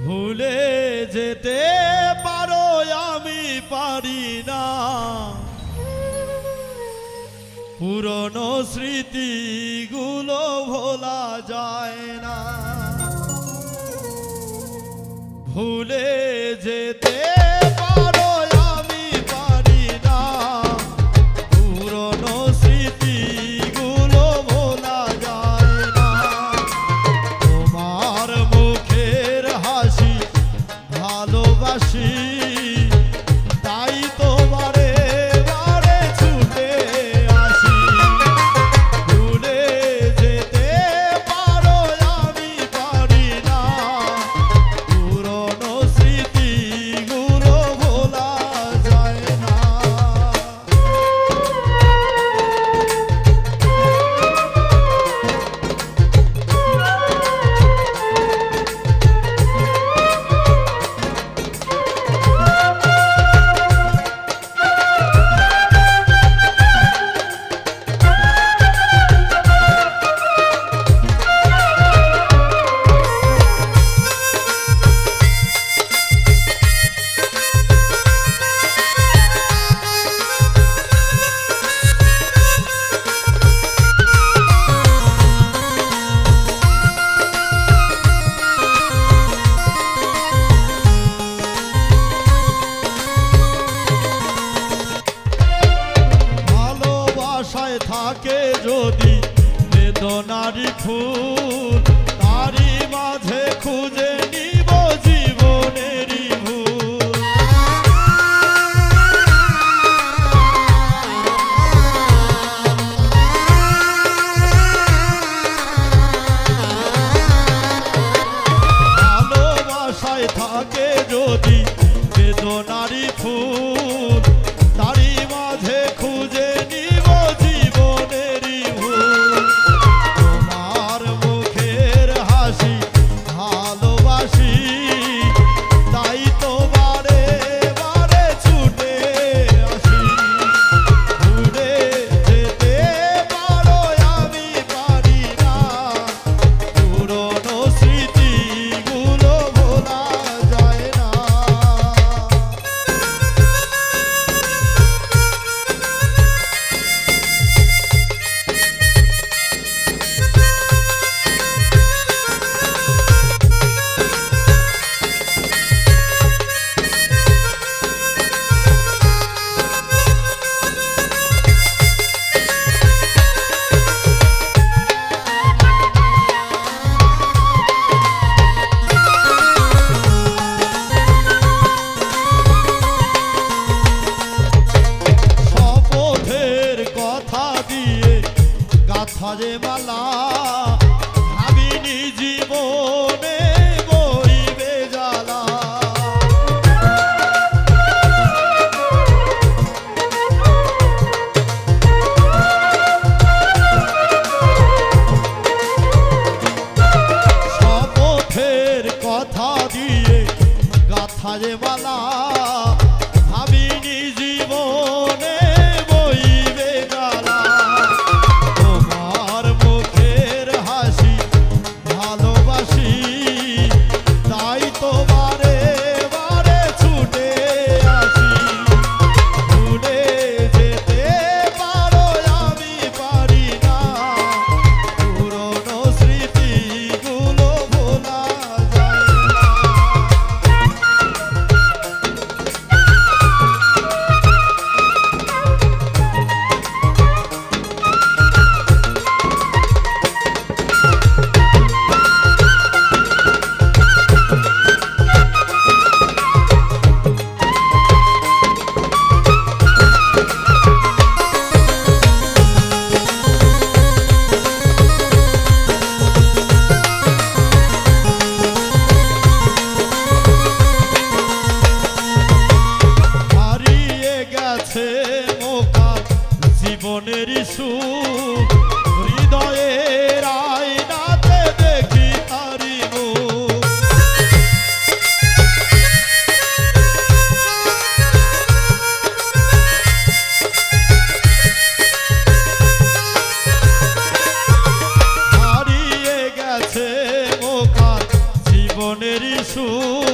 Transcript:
ভুলে যেতে পারো আমি পারি না, পুরনো স্মৃতিগুলো ভোলা যায় না। ভুলে যেতে পারো আমি পারি না, পুরনো স্মৃতিগুলো ভোলা যায় না। তোমার মুখের হাসি ভালোবাসি, তাই তোমারে বারে ছুটে আসি। ভুলে যেতে পারো আমি পারি না, পুরনো স্মৃতিগুলো ভোলা যায় না। থাকে যদি বেদনারি ফুল, তারি মাঝে খুঁজে নিব জীবনেরই ভুল। ভালোবাসায় থাকে যদি বেদনারি ফুল, তারি মাঝে খুঁজে নিব জীবনেরই ভুল। তোমার মুখের হাসি ভালোবাসি, তাই তোমারে বারে ছুটে আসি। ভুলে যেতে পারো আমি পারি না, পুরনো স্মৃতিগুলো ভোলা যায় না। গাথা যে মালা ভাবিনি জীবনে বইবে জ্বালা। শপথের কথা দিয়ে গাথা যে মালা ভাবিনি জীবনে বইবে জ্বালা। তোমার মুখের হাসি ভালোবাসি, তাই তোমারে বারে ছুটে আসি। ভুলে যেতে পারো আমি পারি না, পুরনো স্মৃতিগুলো ভোলা যায় না। সুর